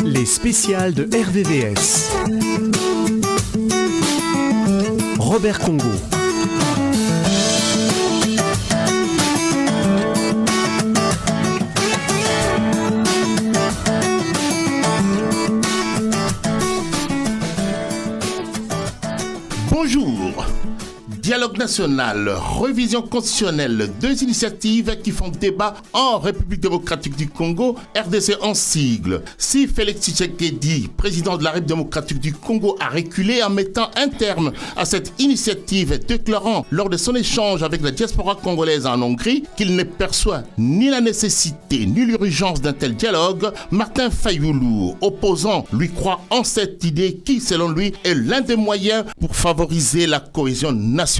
Les spéciales de RVVS. Robert Congo. Bonjour. Dialogue national, révision constitutionnelle, deux initiatives qui font débat en République démocratique du Congo, RDC en sigle. Si Félix Tshisekedi, président de la République démocratique du Congo, a reculé en mettant un terme à cette initiative, déclarant lors de son échange avec la diaspora congolaise en Hongrie qu'il ne perçoit ni la nécessité ni l'urgence d'un tel dialogue, Martin Fayulu, opposant, lui croit en cette idée qui, selon lui, est l'un des moyens pour favoriser la cohésion nationale.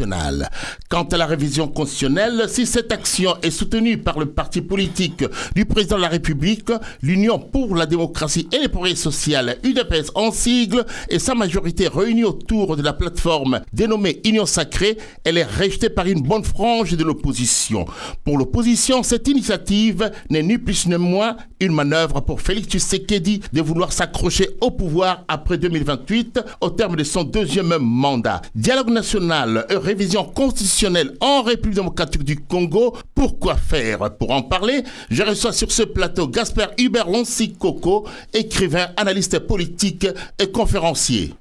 Quant à la révision constitutionnelle, si cette action est soutenue par le parti politique du président de la République, l'Union pour la démocratie et les progrès sociaux, UDPS en sigle, et sa majorité réunie autour de la plateforme dénommée Union Sacrée, elle est rejetée par une bonne frange de l'opposition. Pour l'opposition, cette initiative n'est ni plus ni moins une manœuvre pour Félix Tshisekedi de vouloir s'accrocher au pouvoir après 2028 au terme de son deuxième mandat. Dialogue national, révision constitutionnelle en République démocratique du Congo, pourquoi faire? Pour en parler, je reçois sur ce plateau Gaspard Hubert Lonsi-Koko, écrivain, analyste politique et conférencier.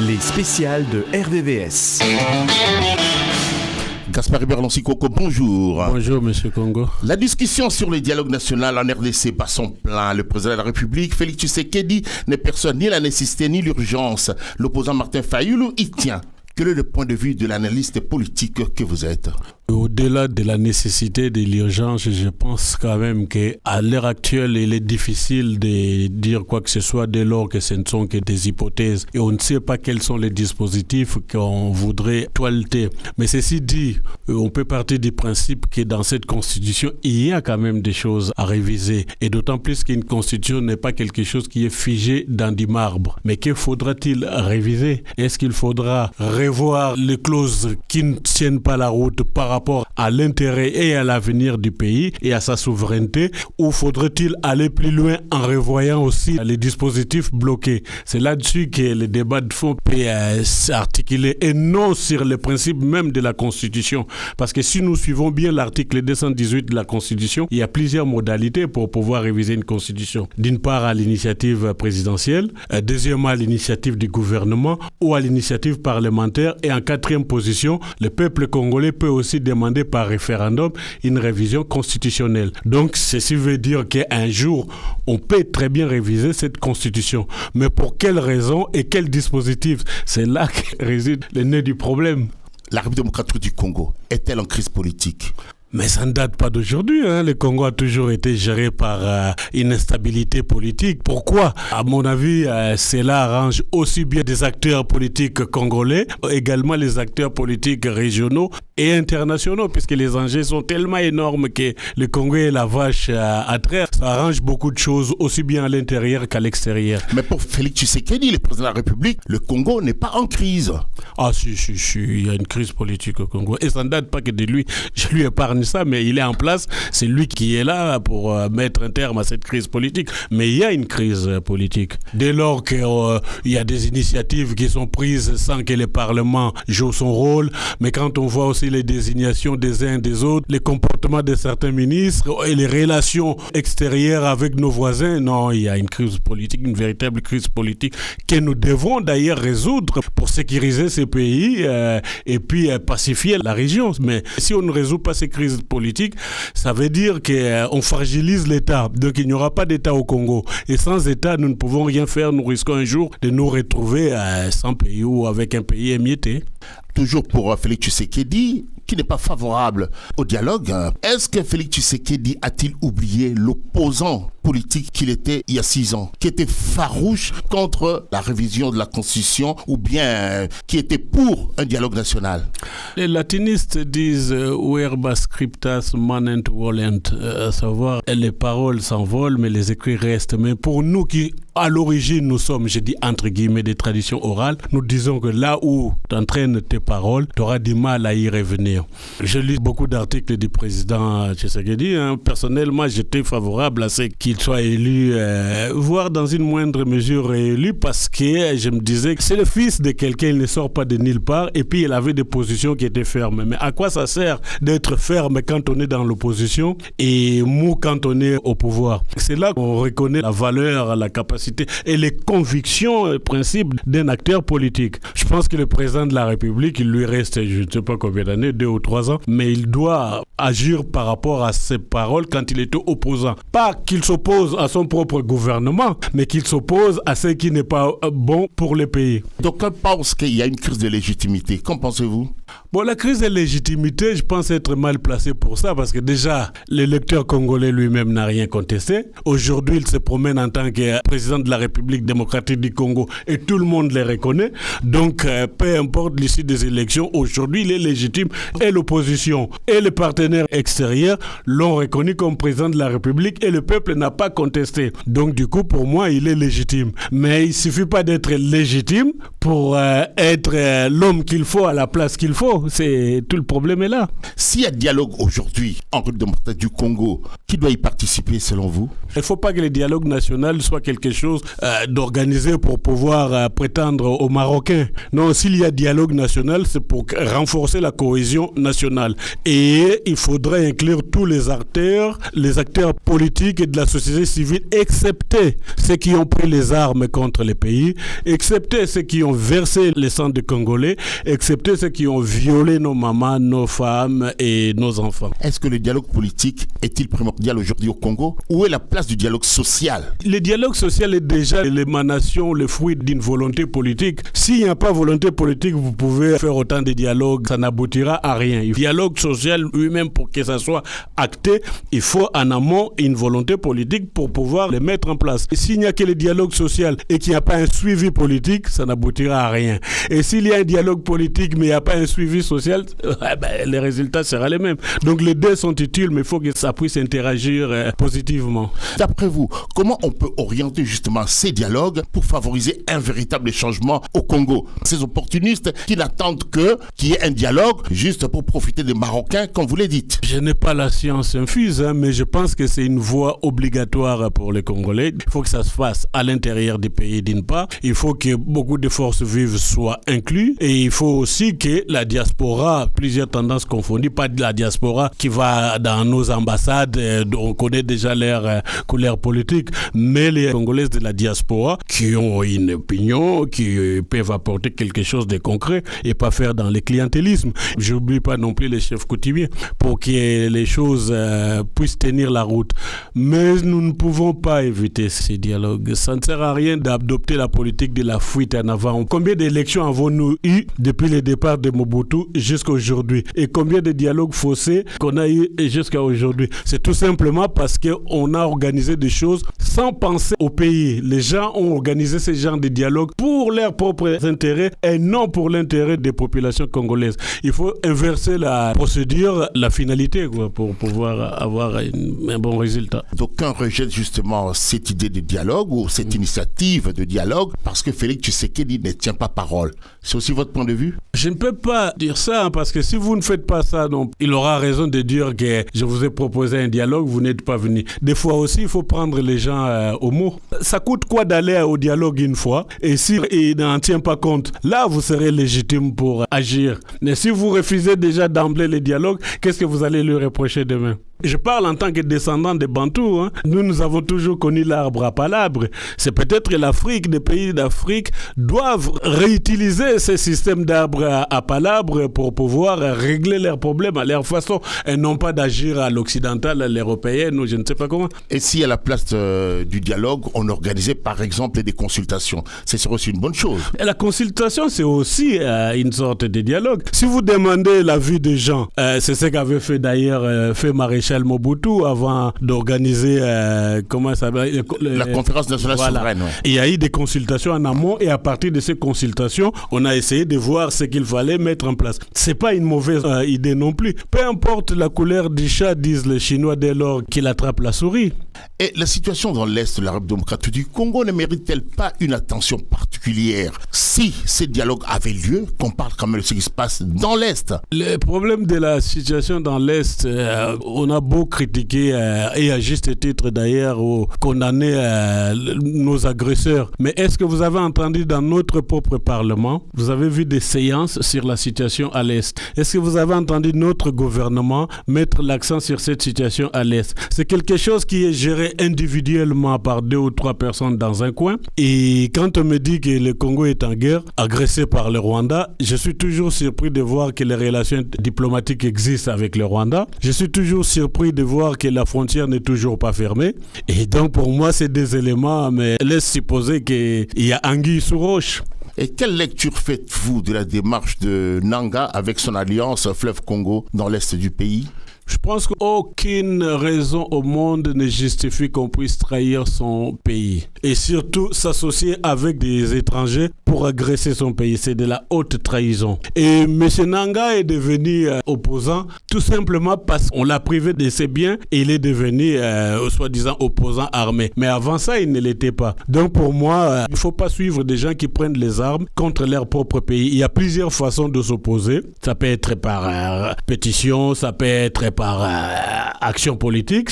Les spéciales de RVVS. Gaspard Hubert Lonsi-Koko, bonjour. Bonjour, monsieur Congo. La discussion sur le dialogue national en RDC bat son plein. Le président de la République, Félix Tshisekedi, ne perçoit ni la nécessité ni l'urgence. L'opposant Martin Fayulu y tient. Quel est le point de vue de l'analyste politique que vous êtes? Au-delà de la nécessité de l'urgence, je pense quand même qu'à l'heure actuelle, il est difficile de dire quoi que ce soit dès lors que ce ne sont que des hypothèses et on ne sait pas quels sont les dispositifs qu'on voudrait toileter. Mais ceci dit, on peut partir du principe que dans cette constitution, il y a quand même des choses à réviser. Et d'autant plus qu'une constitution n'est pas quelque chose qui est figé dans du marbre. Mais que faudra-t-il réviser? Est-ce qu'il faudra revoir les clauses qui ne tiennent pas la route par rapport à l'intérêt et à l'avenir du pays et à sa souveraineté, ou faudrait-il aller plus loin en revoyant aussi les dispositifs bloqués? C'est là-dessus que le débat de fond peut s'articuler et non sur le principe même de la Constitution. Parce que si nous suivons bien l'article 218 de la Constitution, il y a plusieurs modalités pour pouvoir réviser une Constitution. D'une part à l'initiative présidentielle, deuxièmement à l'initiative du gouvernement ou à l'initiative parlementaire, et en quatrième position, le peuple congolais peut aussi demander par référendum une révision constitutionnelle. Donc, ceci veut dire qu'un jour, on peut très bien réviser cette constitution. Mais pour quelles raisons et quels dispositifs? C'est là que réside le nœud du problème. La République démocratique du Congo est-elle en crise politique? Mais ça ne date pas d'aujourd'hui. Le Congo a toujours été géré par une instabilité politique. Pourquoi? À mon avis, cela arrange aussi bien des acteurs politiques congolais, également les acteurs politiques régionaux et internationaux, puisque les enjeux sont tellement énormes que le Congo est la vache à traire. Ça arrange beaucoup de choses, aussi bien à l'intérieur qu'à l'extérieur. Mais pour Félix Tshisekedi, le président de la République, le Congo n'est pas en crise. Ah si, il y a une crise politique au Congo. Et ça ne date pas que de lui. Je lui épargne ça, mais il est en place. C'est lui qui est là pour mettre un terme à cette crise politique. Mais il y a une crise politique. Dès lors qu'il y a des initiatives qui sont prises sans que le Parlement joue son rôle, mais quand on voit aussi les désignations des uns et des autres, les comportements de certains ministres et les relations extérieures avec nos voisins, non, il y a une crise politique, une véritable crise politique que nous devons d'ailleurs résoudre pour sécuriser ces pays et puis pacifier la région. Mais si on ne résout pas ces crises politiques, ça veut dire qu'on fragilise l'État. Donc il n'y aura pas d'État au Congo. Et sans État, nous ne pouvons rien faire. Nous risquons un jour de nous retrouver sans pays ou avec un pays émietté. Toujours pour Félix Tshisekedi, qui n'est pas favorable au dialogue. Est-ce que Félix Tshisekedi a-t-il oublié l'opposant politique qu'il était il y a 6 ans, qui était farouche contre la révision de la Constitution ou bien qui était pour un dialogue national? Les latinistes disent verba scriptas manent volent, à savoir les paroles s'envolent mais les écrits restent. Mais pour nous qui à l'origine, nous sommes, je dis entre guillemets, des traditions orales. Nous disons que là où tu entraînes tes paroles, tu auras du mal à y revenir. Je lis beaucoup d'articles du président Tshisekedi. Personnellement, j'étais favorable à ce qu'il soit élu, voire dans une moindre mesure réélu, parce que je me disais que c'est le fils de quelqu'un, il ne sort pas de nulle part, et puis il avait des positions qui étaient fermes. Mais à quoi ça sert d'être ferme quand on est dans l'opposition et mou quand on est au pouvoir? C'est là qu'on reconnaît la valeur, la capacité et les convictions, principes d'un acteur politique. Je pense que le président de la République, il lui reste, je ne sais pas combien d'années, 2 ou 3 ans, mais il doit agir par rapport à ses paroles quand il était opposant. Pas qu'il s'oppose à son propre gouvernement, mais qu'il s'oppose à ce qui n'est pas bon pour le pays. Donc on pense qu'il y a une crise de légitimité. Qu'en pensez-vous? Bon, la crise de légitimité, je pense être mal placé pour ça, parce que déjà, l'électeur congolais lui-même n'a rien contesté. Aujourd'hui, il se promène en tant que président de la République démocratique du Congo et tout le monde le reconnaît. Donc, peu importe l'issue des élections, aujourd'hui, il est légitime et l'opposition et les partenaires extérieurs l'ont reconnu comme président de la République et le peuple n'a pas contesté. Donc, du coup, pour moi, il est légitime. Mais il ne suffit pas d'être légitime pour être l'homme qu'il faut à la place qu'il faut. C'est tout le problème est là. S'il y a dialogue aujourd'hui en République démocratique du Congo, qui doit y participer selon vous? Il ne faut pas que le dialogue national soit quelque chose d'organisé pour pouvoir prétendre aux Marocains. Non, s'il y a dialogue national, c'est pour renforcer la cohésion nationale. Et il faudrait inclure tous les acteurs politiques et de la société civile, excepté ceux qui ont pris les armes contre les pays, excepté ceux qui ont versé le sang des Congolais, excepté ceux qui ont violé nos mamans, nos femmes et nos enfants. Est-ce que le dialogue politique est-il primordial aujourd'hui au Congo? Où est la place du dialogue social? Le dialogue social est déjà l'émanation, le fruit d'une volonté politique. S'il n'y a pas volonté politique, vous pouvez faire autant de dialogues, ça n'aboutira à rien. Le dialogue social lui-même, pour que ça soit acté, il faut en amont une volonté politique pour pouvoir le mettre en place. Et s'il n'y a que le dialogue social et qu'il n'y a pas un suivi politique, ça n'aboutira à rien. Et s'il y a un dialogue politique mais il n'y a pas un suivi social, les résultats seront les mêmes. Donc les deux sont utiles, mais il faut que ça puisse interagir positivement. D'après vous, comment on peut orienter justement ces dialogues pour favoriser un véritable changement au Congo? Ces opportunistes qui n'attendent qu'il y ait un dialogue juste pour profiter des Marocains, comme vous l'avez dit. Je n'ai pas la science infuse, mais je pense que c'est une voie obligatoire pour les Congolais. Il faut que ça se fasse à l'intérieur du pays d'une part. Il faut que beaucoup de forces vives soient incluses. Et il faut aussi que la diaspora, plusieurs tendances confondues, pas de la diaspora qui va dans nos ambassades, on connaît déjà leur couleur politique, mais les Congolais de la diaspora qui ont une opinion, qui peuvent apporter quelque chose de concret et pas faire dans le clientélisme. J'oublie pas non plus les chefs coutumiers pour que les choses puissent tenir la route. Mais nous ne pouvons pas éviter ces dialogues. Ça ne sert à rien d'adopter la politique de la fuite en avant. Combien d'élections avons-nous eu depuis le départ de Mobutu jusqu'à aujourd'hui? Et combien de dialogues faussés qu'on a eu jusqu'à aujourd'hui? C'est tout simplement parce qu'on a organisé des choses sans penser au pays. Les gens ont organisé ces genres de dialogues pour leurs propres intérêts et non pour l'intérêt des populations congolaises. Il faut inverser la procédure, la finalité, pour pouvoir avoir un bon résultat. D'aucuns rejettent justement cette idée de dialogue ou cette initiative de dialogue parce que Félix Tshisekedi ne tient pas parole. C'est aussi votre point de vue? Je ne peux pas dire ça, parce que si vous ne faites pas ça, donc, il aura raison de dire que je vous ai proposé un dialogue, vous n'êtes pas venu. Des fois aussi, il faut prendre les gens au mot. Ça coûte quoi d'aller au dialogue une fois? Et s'il n'en tient pas compte, là, vous serez légitime pour agir. Mais si vous refusez déjà d'emblée les dialogues, qu'est-ce que vous allez lui reprocher demain? Je parle en tant que descendant des Bantous. Nous avons toujours connu l'arbre à palabres. C'est peut-être que l'Afrique, des pays d'Afrique, doivent réutiliser ces systèmes d'arbres à palabres pour pouvoir régler leurs problèmes à leur façon et non pas d'agir à l'occidental, à l'européenne ou je ne sais pas comment. Et si à la place du dialogue, on organisait par exemple des consultations, ce serait aussi une bonne chose. Et la consultation, c'est aussi une sorte de dialogue. Si vous demandez l'avis des gens, c'est ce qu'avait fait d'ailleurs fait Maréchal Mobutu avant d'organiser la conférence nationale souveraine. Ouais. Il y a eu des consultations en amont et à partir de ces consultations, on a essayé de voir ce qu'il fallait mettre en place. C'est pas une mauvaise idée non plus. Peu importe la couleur du chat, disent les Chinois dès lors qu'il attrape la souris. Et la situation dans l'Est de la République démocratique du Congo ne mérite-t-elle pas une attention particulière si ces dialogues avaient lieu, qu'on parle quand même de ce qui se passe dans l'Est? Le problème de la situation dans l'Est, on a beau critiquer, et à juste titre d'ailleurs, ou condamner nos agresseurs. Mais est-ce que vous avez entendu dans notre propre Parlement, vous avez vu des séances sur la situation à l'Est? Est-ce que vous avez entendu notre gouvernement mettre l'accent sur cette situation à l'Est? C'est quelque chose qui est géré individuellement par 2 ou 3 personnes dans un coin. Et quand on me dit que le Congo est en guerre, agressé par le Rwanda, je suis toujours surpris de voir que les relations diplomatiques existent avec le Rwanda. Je suis toujours surpris de voir que la frontière n'est toujours pas fermée. Et donc pour moi, c'est des éléments mais laissent supposer qu'il y a anguille sous roche. Et quelle lecture faites-vous de la démarche de Nanga avec son alliance Fleuve Congo dans l'Est du pays? Je pense qu'aucune raison au monde ne justifie qu'on puisse trahir son pays. Et surtout s'associer avec des étrangers pour agresser son pays. C'est de la haute trahison. Et M. Nanga est devenu opposant tout simplement parce qu'on l'a privé de ses biens et il est devenu soi-disant opposant armé. Mais avant ça, il ne l'était pas. Donc pour moi, il ne faut pas suivre des gens qui prennent les armes contre leur propre pays. Il y a plusieurs façons de s'opposer. Ça peut être par pétition, ça peut être par action politique,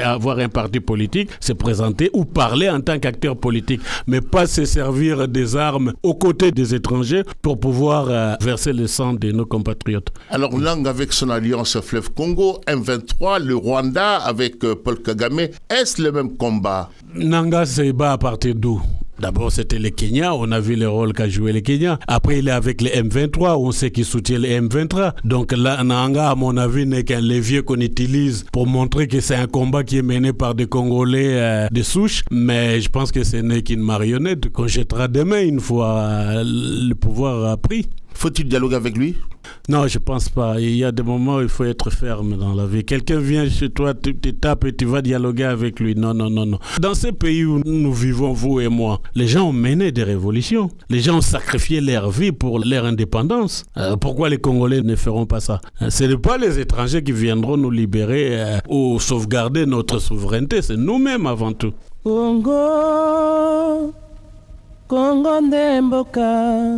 avoir un parti politique, se présenter ou parler en tant qu'acteur politique, mais pas se servir des armes aux côtés des étrangers pour pouvoir verser le sang de nos compatriotes. Alors Nanga avec son alliance Fleuve Congo, M23, le Rwanda avec Paul Kagame, est-ce le même combat? Nanga se bat à partir d'où? D'abord, c'était le Kenya. On a vu le rôle qu'a joué le Kenya. Après, il est avec les M23. On sait qu'il soutient les M23. Donc là, Nanga, à mon avis, n'est qu'un levier qu'on utilise pour montrer que c'est un combat qui est mené par des Congolais de souche. Mais je pense que ce n'est qu'une marionnette qu'on jettera demain une fois le pouvoir pris. Faut-il dialoguer avec lui? Non, je pense pas. Il y a des moments où il faut être ferme dans la vie. Quelqu'un vient chez toi, tu te tapes et tu vas dialoguer avec lui. Non, non, non, non. Dans ces pays où nous vivons, vous et moi, les gens ont mené des révolutions. Les gens ont sacrifié leur vie pour leur indépendance. Pourquoi les Congolais ne feront pas ça? Ce n'est pas les étrangers qui viendront nous libérer ou sauvegarder notre souveraineté. C'est nous-mêmes avant tout. Congo, Congo ndemboka.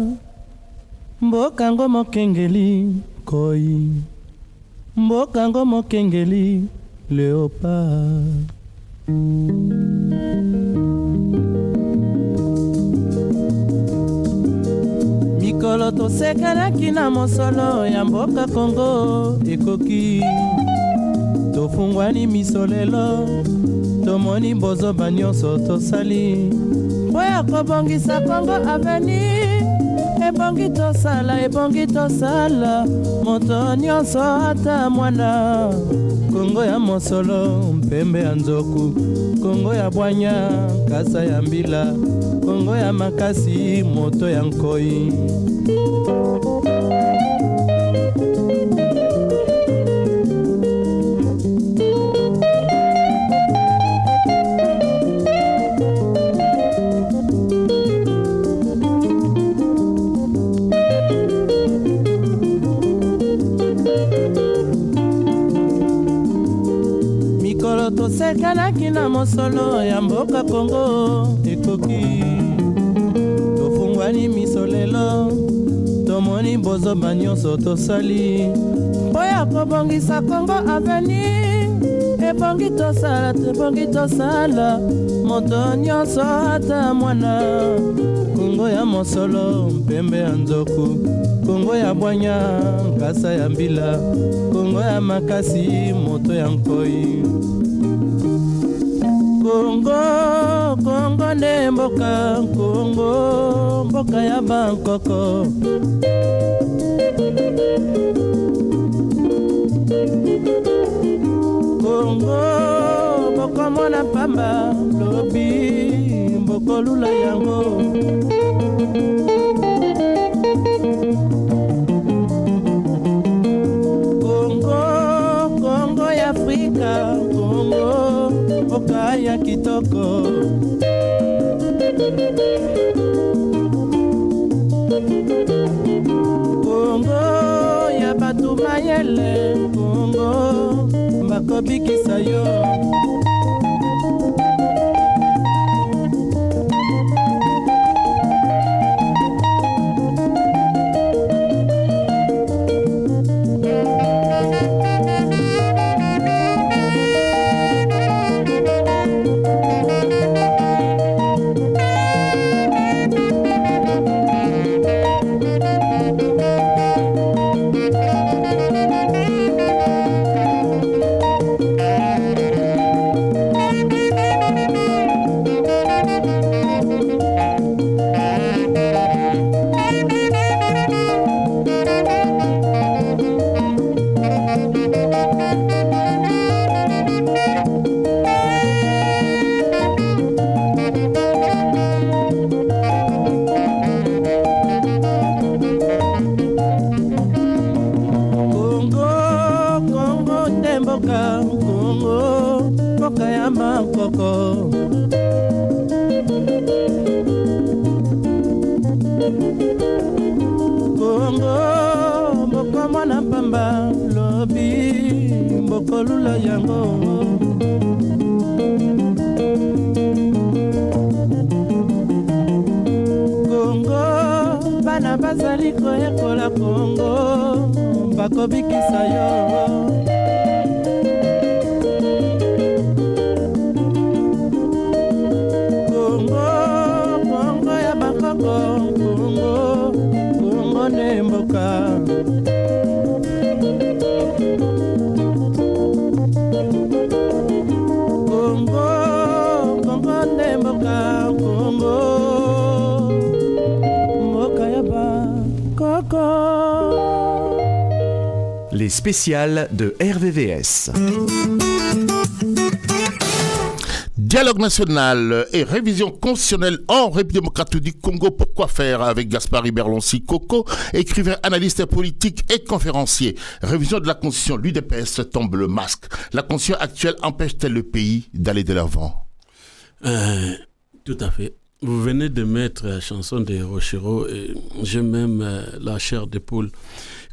Mbokango mokengeli koi, mbokango mokengeli léopard. Mikolo tosekanaki na mosolo ya mboka Congo ekoki, tofungwani misolelo, tomoni bozoba nyonso tosali, mpo ya kobongisa Congo avenir. Ebongi tosala, moto nyonso ata mwana. Kongo ya mosolo, mpembe ya nzoku, Kongo ya bwanya, kasa ya mbila, Kongo ya makasi, moto ya nkoi. Tosekanaki na mosolo ya mboka Congo ekoki, tofungwani misolelo, tomoni bozoba nyonso tosali, mpo ya kobongisa Congo avenir. Ebongi tosala, moto nyonso ata mwana. Congo ya mosolo, mpembe ya nzoku, Kongo ya bwanya, kasa ya mbila, Kongo ya makasi, moto ya nkoi. Kongo nde mboka, Kongo mboka ya bankoko. Kongo mboko mona pamba, lobi mboko lula yango. Kongo ya Afrika, Kongo mboka ya kitoko. Kongo ya batu mayele, Kongo bakobikisa yo. mboka Kongo, mboka ya makoko. Kongo, mboka mwana pamba lobi, mboko lula yango. Kongo, bana bazali koyekola Kongo, bakobikisa yo. Les spéciales de RVVS. Dialogue national et révision constitutionnelle en République démocratique du Congo. Pourquoi faire avec Gaspard Berlonsi Coco, écrivain, analyste politique et conférencier. Révision de la Constitution, l'UDPS tombe le masque. La Constitution actuelle empêche-t-elle le pays d'aller de l'avant? Tout à fait. Vous venez de mettre la chanson de Rochero et j'ai même la chair de poule.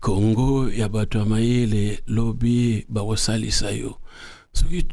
Congo, Yabatuamaïle, Lobby, Barosali Sayo.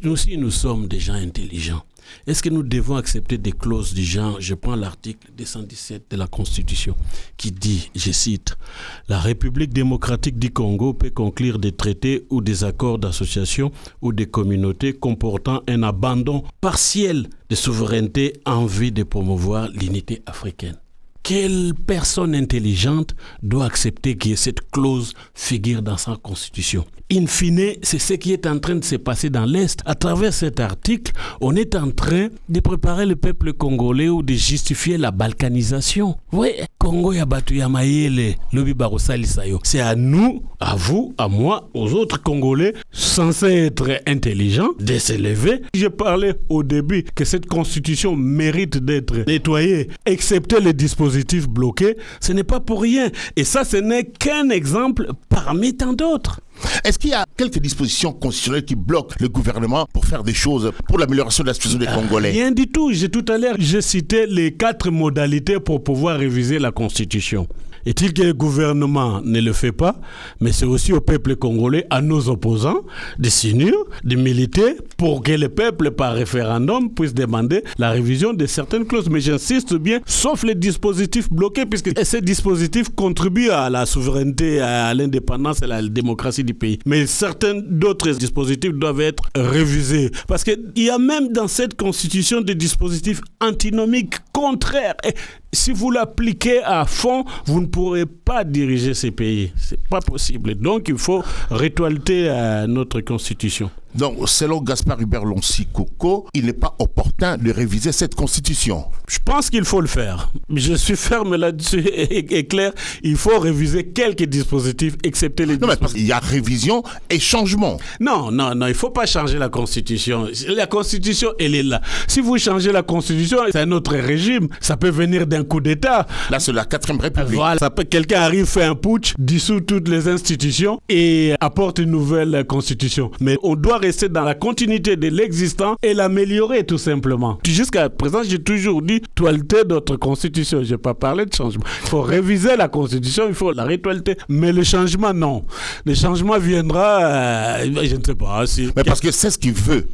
Nous aussi, nous sommes des gens intelligents. Est-ce que nous devons accepter des clauses du genre? Je prends l'article 217 de la Constitution qui dit, je cite, « La République démocratique du Congo peut conclure des traités ou des accords d'association ou des communautés comportant un abandon partiel de souveraineté en vue de promouvoir l'unité africaine. » Quelle personne intelligente doit accepter que cette clause figure dans sa constitution? In fine, c'est ce qui est en train de se passer dans l'Est. À travers cet article, on est en train de préparer le peuple congolais ou de justifier la balkanisation. Oui, Congo Yabatu Yamayele, Lobi Barosali Sayo. C'est à nous, à vous, à moi, aux autres Congolais, censés être intelligents, de se lever. Je parlais au début que cette constitution mérite d'être nettoyée, excepté les dispositifs bloqués. Ce n'est pas pour rien. Et ça, ce n'est qu'un exemple parmi tant d'autres. Est-ce qu'il y a quelques dispositions constitutionnelles qui bloquent le gouvernement pour faire des choses pour l'amélioration de la situation des Congolais? Rien du tout. Tout à l'heure, j'ai cité les 4 modalités pour pouvoir réviser la Constitution. Est-il que le gouvernement ne le fait pas? Mais c'est aussi au peuple congolais, à nos opposants, de s'unir, de militer pour que le peuple, par référendum, puisse demander la révision de certaines clauses. Mais j'insiste bien, sauf les dispositifs bloqués, puisque ces dispositifs contribuent à la souveraineté, à l'indépendance et à la démocratie du pays. Mais certains d'autres dispositifs doivent être révisés. Parce qu'il y a même dans cette constitution des dispositifs antinomiques, contraires. Et si vous l'appliquez à fond, vous ne pourrez pas diriger ces pays. C'est pas possible. Donc, il faut rétoiler notre constitution. Donc, selon Gaspard Berlonsi Coco, il n'est pas opportun de réviser cette constitution. Je pense qu'il faut le faire. Je suis ferme là-dessus et clair. Il faut réviser quelques dispositifs, excepté les dispositifs. Non, mais parce qu'il y a révision et changement. Non, il ne faut pas changer la constitution. La constitution, elle est là. Si vous changez la constitution, c'est un autre régime. Ça peut venir d'un coup d'État. Là, c'est la 4e République. Voilà. Quelqu'un arrive, fait un putsch, dissout toutes les institutions et apporte une nouvelle constitution. Mais on doit rester dans la continuité de l'existant et l'améliorer tout simplement. Jusqu'à présent, j'ai toujours dit toiletter notre constitution. Je n'ai pas parlé de changement. Il faut réviser la constitution, il faut la rétoileter. Mais le changement, non. Le changement viendra, je ne sais pas. Si... Mais parce que c'est ce qu'il veut.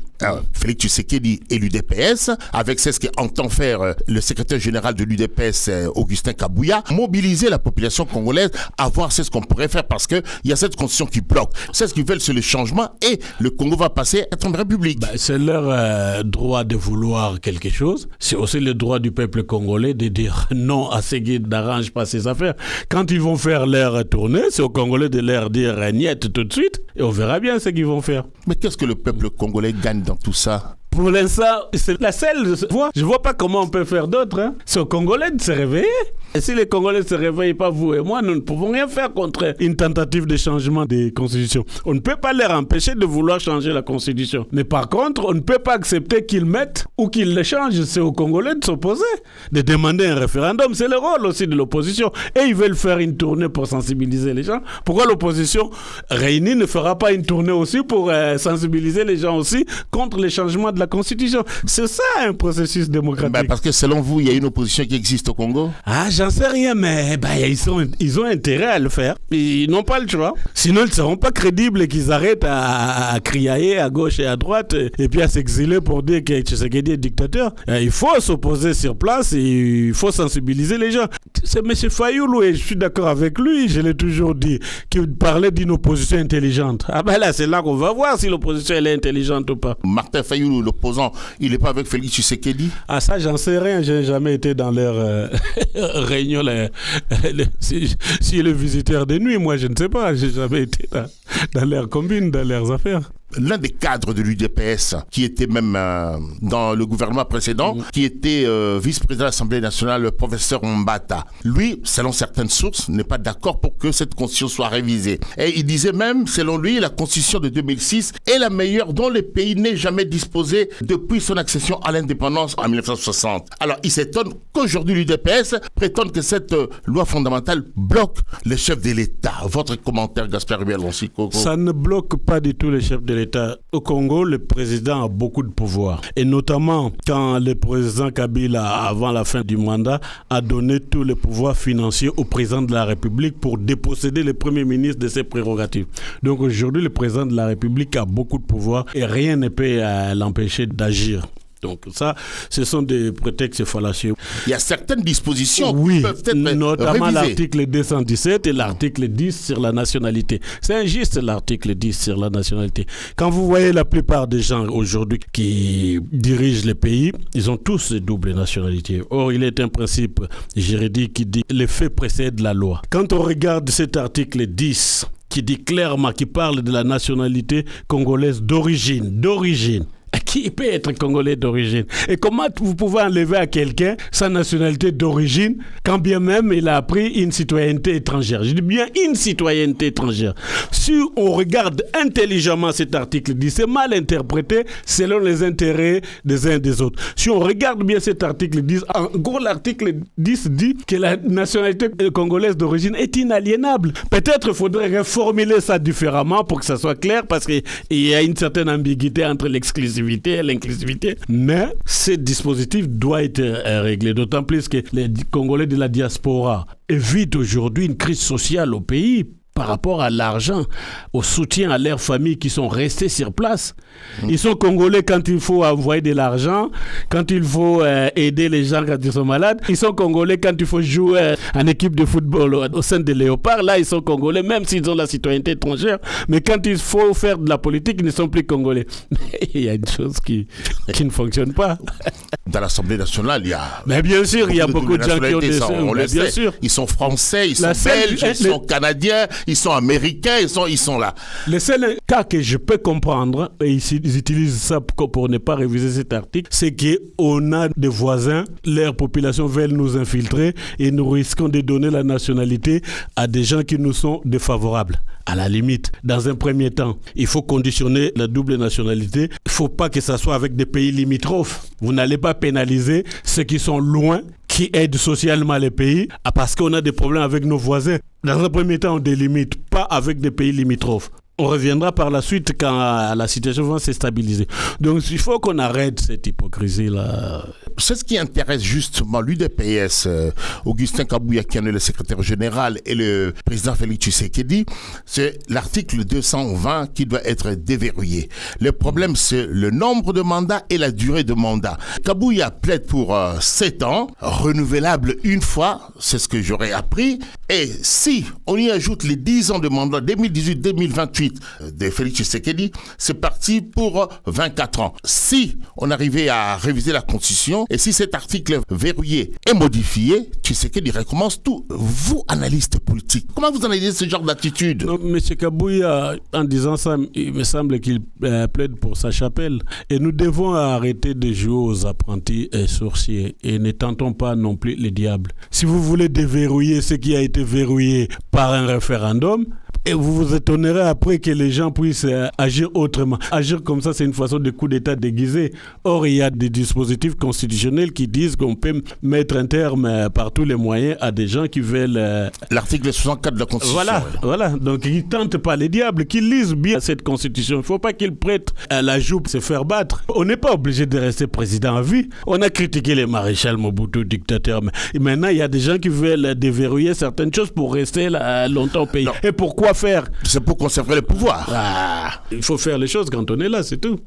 Félix Tshisekedi et l'UDPS, avec ce qu'entend faire le secrétaire général de l'UDPS, Augustin Kabouya, mobiliser la population congolaise à voir ce qu'on pourrait faire parce qu'il y a cette constitution qui bloque. C'est ce qu'ils veulent, c'est le changement et le Congo va passer à être une république. C'est leur droit de vouloir quelque chose. C'est aussi le droit du peuple congolais de dire non à ce qui n'arrange pas ses affaires. Quand ils vont faire leur tournée, c'est aux Congolais de leur dire niet tout de suite et on verra bien ce qu'ils vont faire. Mais qu'est-ce que le peuple congolais gagne dans tout ça? Pour l'instant, c'est la seule voie. Je ne vois pas comment on peut faire d'autre. Hein. C'est aux Congolais de se réveiller. Et si les Congolais ne se réveillent pas, vous et moi, nous ne pouvons rien faire contre une tentative de changement des constitutions. On ne peut pas leur empêcher de vouloir changer la constitution. Mais par contre, on ne peut pas accepter qu'ils mettent ou qu'ils le changent. C'est aux Congolais de s'opposer, de demander un référendum. C'est le rôle aussi de l'opposition. Et ils veulent faire une tournée pour sensibiliser les gens. Pourquoi l'opposition réunie ne fera pas une tournée aussi pour sensibiliser les gens aussi contre les changements de la constitution? C'est ça un processus démocratique. Parce que selon vous, il y a une opposition qui existe au Congo? J'en sais rien, mais ils ont intérêt à le faire. Ils n'ont pas le choix. Sinon, ils ne seront pas crédibles et qu'ils arrêtent à criailler à gauche et à droite et puis à s'exiler pour dire que Tshisekedi est dictateur. Il faut s'opposer sur place et il faut sensibiliser les gens. C'est M. Fayoulou et je suis d'accord avec lui, je l'ai toujours dit, qu'il parlait d'une opposition intelligente. Là, c'est là qu'on va voir si l'opposition elle est intelligente ou pas. Martin Fayoulou, l'opposant, il n'est pas avec Félix Tshisekedi? Ça, j'en sais rien. Je n'ai jamais été dans leur réunion. Si le visiteur de nuit, moi, je ne sais pas. Je n'ai jamais été dans leurs combines, dans leurs affaires. L'un des cadres de l'UDPS, qui était même dans le gouvernement précédent, qui était vice-président de l'Assemblée nationale, le professeur Mbata, lui, selon certaines sources, n'est pas d'accord pour que cette constitution soit révisée. Et il disait même, selon lui, la constitution de 2006 est la meilleure dont le pays n'ait jamais disposé depuis son accession à l'indépendance en 1960. Alors, il s'étonne qu'aujourd'hui l'UDPS prétende que cette loi fondamentale bloque les chefs de l'État. Votre commentaire, Gaspard Ruel-Lonsikoko? Ça ne bloque pas du tout les chefs de l'État. Au Congo, le président a beaucoup de pouvoir. Et notamment quand le président Kabila, avant la fin du mandat, a donné tous les pouvoirs financiers au président de la République pour déposséder le Premier ministre de ses prérogatives. Donc aujourd'hui, le président de la République a beaucoup de pouvoir et rien ne peut l'empêcher d'agir. Donc ça, ce sont des prétextes fallacieux. Il y a certaines dispositions qui peuvent être notamment révisées. L'article 217 et l'article 10 sur la nationalité. C'est injuste l'article 10 sur la nationalité. Quand vous voyez la plupart des gens aujourd'hui qui dirigent les pays, ils ont tous double nationalité. Or, il est un principe juridique qui dit les faits précèdent la loi. Quand on regarde cet article 10 qui dit clairement, qui parle de la nationalité congolaise d'origine. Qui peut être congolais d'origine? Et comment vous pouvez enlever à quelqu'un sa nationalité d'origine quand bien même il a pris une citoyenneté étrangère? Je dis bien une citoyenneté étrangère. Si on regarde intelligemment cet article 10, c'est mal interprété selon les intérêts des uns et des autres. Si on regarde bien cet article 10, en gros l'article 10 dit que la nationalité congolaise d'origine est inaliénable. Peut-être il faudrait reformuler ça différemment pour que ça soit clair parce qu'il y a une certaine ambiguïté entre l'exclusivité et l'inclusivité, mais ce dispositif doit être réglé, d'autant plus que les Congolais de la diaspora évitent aujourd'hui une crise sociale au pays par rapport à l'argent, au soutien à leurs familles qui sont restées sur place. Ils sont Congolais quand il faut envoyer de l'argent, quand il faut aider les gens quand ils sont malades. Ils sont Congolais quand il faut jouer en équipe de football au sein des Léopards. Là, ils sont Congolais même s'ils ont la citoyenneté étrangère. Mais quand il faut faire de la politique, ils ne sont plus Congolais. Il y a une chose qui ne fonctionne pas. Dans l'Assemblée nationale, il y a... Mais bien sûr, il y a beaucoup de gens qui ont des... On le sait. Sûr. Ils sont français, ils sont belges, ils sont canadiens, ils sont américains, ils sont là. Le seul cas que je peux comprendre, et ils utilisent ça pour ne pas réviser cet article, c'est qu'on a des voisins, leur population veulent nous infiltrer et nous risquons de donner la nationalité à des gens qui nous sont défavorables. À la limite, dans un premier temps, il faut conditionner la double nationalité. Il ne faut pas que ça soit avec des pays limitrophes. Vous n'allez pas pénaliser ceux qui sont loin, qui aident socialement les pays, parce qu'on a des problèmes avec nos voisins. Dans un premier temps, on ne délimite pas avec des pays limitrophes. On reviendra par la suite quand la situation va se stabiliser. Donc, il faut qu'on arrête cette hypocrisie-là. C'est ce qui intéresse justement l'UDPS, Augustin Kabouya, qui en est le secrétaire général, et le président Félix Tshisekedi, c'est l'article 220 qui doit être déverrouillé. Le problème, c'est le nombre de mandats et la durée de mandat. Kabouya plaide pour 7 ans, renouvelable une fois, c'est ce que j'aurais appris. Et si on y ajoute les 10 ans de mandat 2018-2028 de Félix Tshisekedi, c'est parti pour 24 ans. Si on arrivait à réviser la Constitution Et si cet article verrouillé est modifié, Tshisekedi recommence tout. Vous, analystes politiques, comment vous analysez ce genre d'attitude? M. Kabouya, en disant ça, il me semble qu'il plaide pour sa chapelle. Et nous devons arrêter de jouer aux apprentis sorciers et ne tentons pas non plus les diables. Si vous voulez déverrouiller ce qui a été verrouillé par un référendum, et vous vous étonnerez après que les gens puissent agir autrement. Agir comme ça, c'est une façon de coup d'État déguisé. Or, il y a des dispositifs constitutionnels qui disent qu'on peut mettre un terme par tous les moyens à des gens qui veulent... L'article 64 de la Constitution. Voilà. Donc, ils ne tentent pas les diables, qu'ils lisent bien cette Constitution. Il ne faut pas qu'ils prêtent à la joue pour se faire battre. On n'est pas obligé de rester président à vie. On a critiqué les maréchals Mobutu, dictateurs. Mais maintenant, il y a des gens qui veulent déverrouiller certaines choses pour rester là, longtemps au pays. Non. Et pourquoi faire? C'est pour conserver le pouvoir. Il faut faire les choses quand on est là, c'est tout.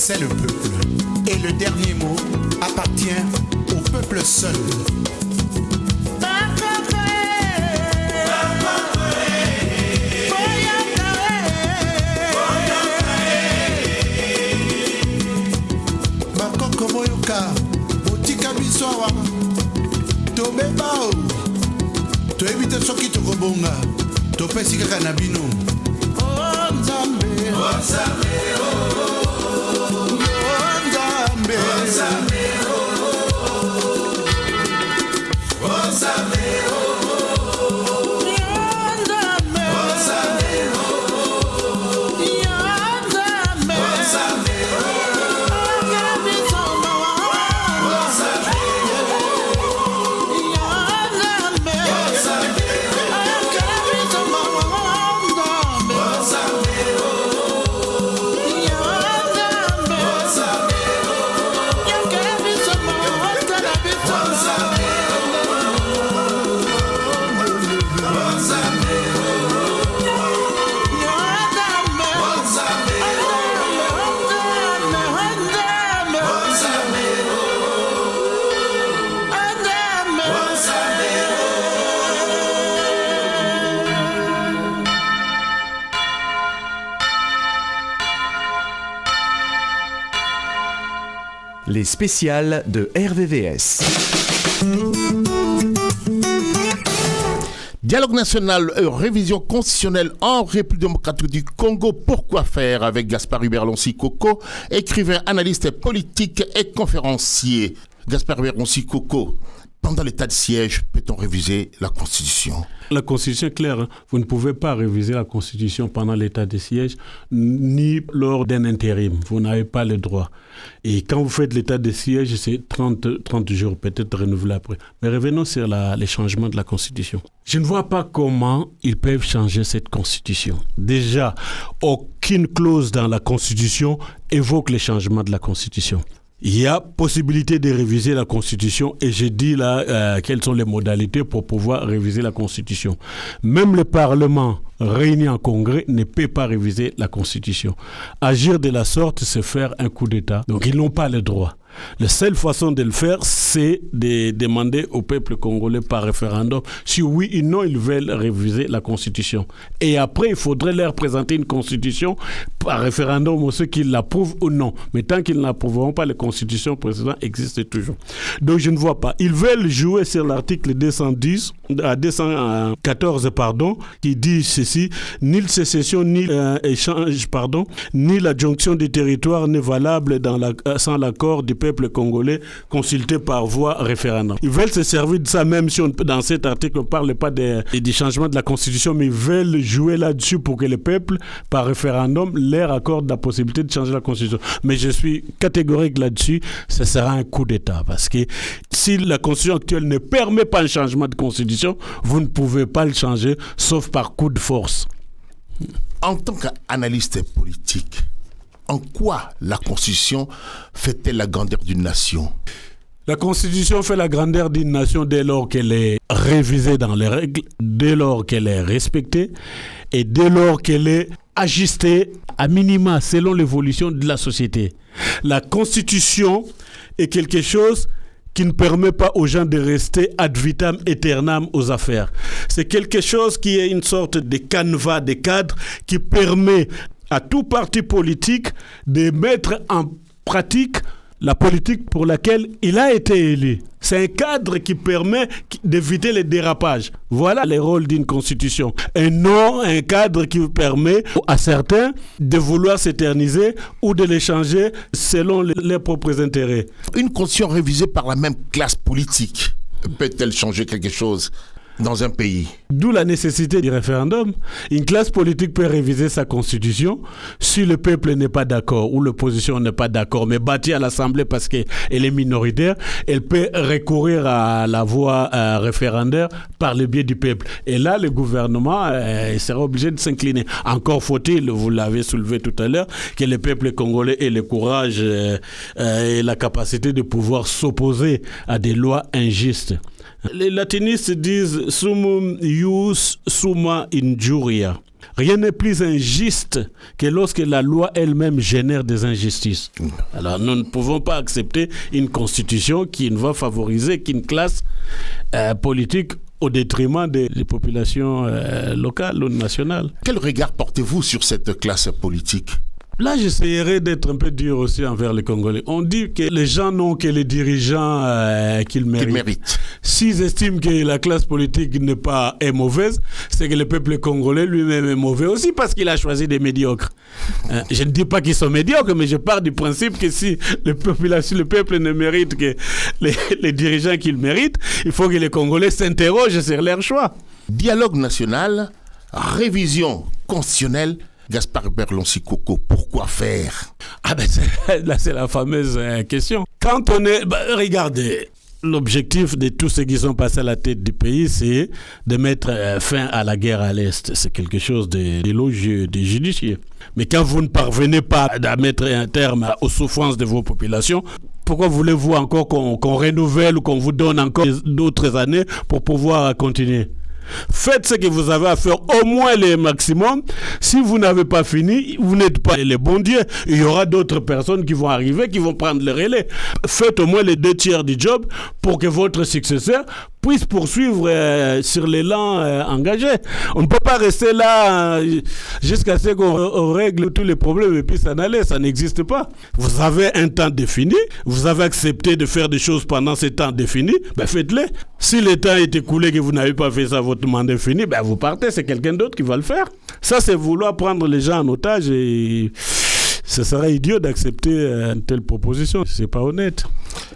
c'est le peuple. Et le dernier mot appartient au peuple seul. Bakoko boyoka, botika bisoa, tobeba o, toebite soki tokobonga, topesi kaka na bino. Oh Nzambe, oh Nzambe, oh Nzambe, oh Nzambe, oh Nzambe, Les spéciales de RVVS. Dialogue national, révision constitutionnelle en République démocratique du Congo. Pourquoi faire avec Gaspard Hubert Lonsi-Koko, écrivain, analyste politique et conférencier. Gaspard Hubert Lonsi-Koko, pendant l'état de siège, peut-on réviser la Constitution? La Constitution est claire. Vous ne pouvez pas réviser la Constitution pendant l'état de siège, ni lors d'un intérim. Vous n'avez pas le droit. Et quand vous faites l'état de siège, c'est 30 jours, peut-être renouvelé après. Mais revenons sur les changements de la Constitution. Je ne vois pas comment ils peuvent changer cette Constitution. Déjà, aucune clause dans la Constitution évoque les changements de la Constitution. Il y a possibilité de réviser la Constitution et je dis là quelles sont les modalités pour pouvoir réviser la Constitution. Même le Parlement réuni en Congrès ne peut pas réviser la Constitution. Agir de la sorte, c'est faire un coup d'État. Donc ils n'ont pas le droit. La seule façon de le faire, c'est de demander au peuple congolais par référendum si oui ou non ils veulent réviser la Constitution. Et après, il faudrait leur présenter une Constitution par référendum, ceux qui l'approuvent ou non. Mais tant qu'ils n'approuveront pas, la Constitution précédente existe toujours. Donc je ne vois pas. Ils veulent jouer sur l'article 214, qui dit ceci: ni sécession, ni échange, ni l'adjonction des territoires n'est valable sans l'accord du peuple congolais consulté par voie référendum. Ils veulent se servir de ça, même si dans cet article on ne parle pas du changement de la Constitution, mais ils veulent jouer là-dessus pour que le peuple, par référendum, leur accorde la possibilité de changer la Constitution. Mais je suis catégorique là-dessus, ce sera un coup d'État. Parce que si la Constitution actuelle ne permet pas un changement de Constitution, vous ne pouvez pas le changer, sauf par coup de force. En tant qu'analyste politique, en quoi la Constitution fait-elle la grandeur d'une nation? La Constitution fait la grandeur d'une nation dès lors qu'elle est révisée dans les règles, dès lors qu'elle est respectée et dès lors qu'elle est ajustée à minima selon l'évolution de la société. La Constitution est quelque chose qui ne permet pas aux gens de rester ad vitam aeternam aux affaires. C'est quelque chose qui est une sorte de canevas, de cadre qui permet à tout parti politique de mettre en pratique la politique pour laquelle il a été élu. C'est un cadre qui permet d'éviter les dérapages. Voilà le rôle d'une constitution. Et non un cadre qui permet à certains de vouloir s'éterniser ou de les changer selon leurs propres intérêts. Une constitution révisée par la même classe politique peut-elle changer quelque chose dans un pays? D'où la nécessité du référendum. Une classe politique peut réviser sa constitution si le peuple n'est pas d'accord ou l'opposition n'est pas d'accord, mais bâtie à l'Assemblée parce qu'elle est minoritaire, elle peut recourir à la voie référendaire par le biais du peuple. Et là, le gouvernement sera obligé de s'incliner. Encore faut-il, vous l'avez soulevé tout à l'heure, que le peuple congolais ait le courage et la capacité de pouvoir s'opposer à des lois injustes. Les latinistes disent « sumum ius summa injuria ». Rien n'est plus injuste que lorsque la loi elle-même génère des injustices. Alors nous ne pouvons pas accepter une constitution qui ne va favoriser qu'une classe politique au détriment des populations locales ou nationales. Quel regard portez-vous sur cette classe politique ? Là, j'essaierai d'être un peu dur aussi envers les Congolais. On dit que les gens n'ont que les dirigeants qu'ils méritent. S'ils estiment que la classe politique est mauvaise, c'est que le peuple congolais lui-même est mauvais aussi parce qu'il a choisi des médiocres. Je ne dis pas qu'ils sont médiocres, mais je pars du principe que si le peuple ne mérite que les dirigeants qu'il mérite, il faut que les Congolais s'interrogent sur leur choix. Dialogue national, révision constitutionnelle. Gaspard Berlonsi Coco, pourquoi faire ? Là, c'est la fameuse question. Quand on est... regardez, l'objectif de tous ceux qui sont passés à la tête du pays, c'est de mettre fin à la guerre à l'Est. C'est quelque chose d'élogieux, de judicieux. Mais quand vous ne parvenez pas à mettre un terme aux souffrances de vos populations, pourquoi voulez-vous encore qu'on renouvelle ou qu'on vous donne encore d'autres années pour pouvoir continuer ? Faites ce que vous avez à faire, au moins le maximum. Si vous n'avez pas fini, vous n'êtes pas les bons dieux. Il y aura d'autres personnes qui vont arriver, qui vont prendre le relais. Faites au moins les 2/3 du job pour que votre successeur puisse poursuivre sur l'élan engagé. On ne peut pas rester là jusqu'à ce qu'on règle tous les problèmes et puis s'en aller. Ça n'existe pas. Vous avez un temps défini. Vous avez accepté de faire des choses pendant ce temps défini. Faites-les. Si le temps est écoulé et que vous n'avez pas fait ça, votre mandat est fini, vous partez. C'est quelqu'un d'autre qui va le faire. Ça, c'est vouloir prendre les gens en otage et... ce serait idiot d'accepter une telle proposition. C'est pas honnête.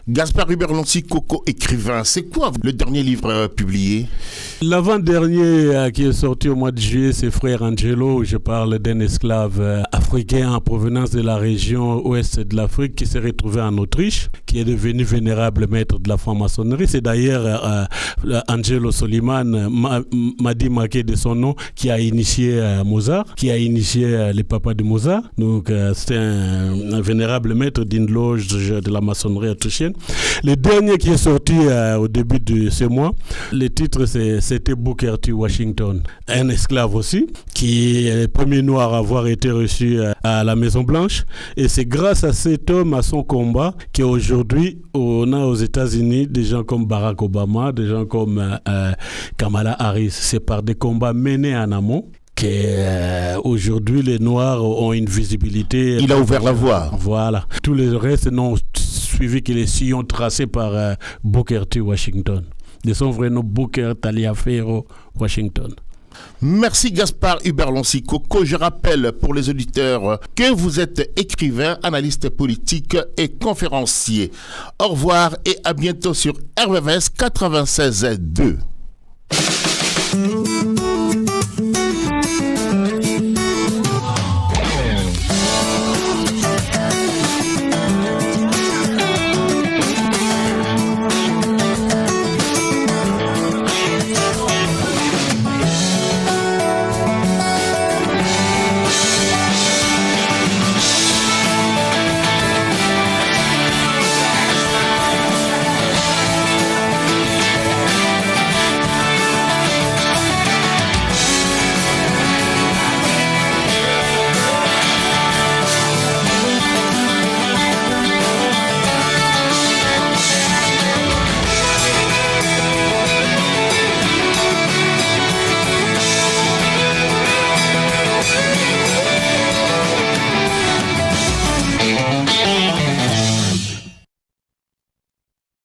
Gaspard Berlonsi Coco, écrivain, c'est quoi le dernier livre publié ? L'avant-dernier qui est sorti au mois de juillet, c'est Frère Angelo, où je parle d'un esclave africain en provenance de la région ouest de l'Afrique qui s'est retrouvé en Autriche, qui est devenu vénérable maître de la franc-maçonnerie. C'est d'ailleurs Angelo Soliman, Madi Maké de son nom, qui a initié Mozart, qui a initié les papas de Mozart. Donc c'était un vénérable maître d'une loge de la maçonnerie autrichienne. Le dernier qui est sorti au début de ce mois, le titre c'était Booker T. Washington, un esclave aussi, qui est le premier noir à avoir été reçu à la Maison Blanche. Et c'est grâce à cet homme, à son combat, qu'aujourd'hui on a aux États-Unis des gens comme Barack Obama, des gens comme Kamala Harris. C'est par des combats menés en amont qu'aujourd'hui les Noirs ont une visibilité. Il a ouvert la voie. Voilà. Tous les restes n'ont suivi que les sillons tracés par Booker T. Washington. De son vrai nom, Booker Taliaferro Washington. Merci Gaspard Berlonsi Coco. Je rappelle pour les auditeurs que vous êtes écrivain, analyste politique et conférencier. Au revoir et à bientôt sur RVVS 96.2.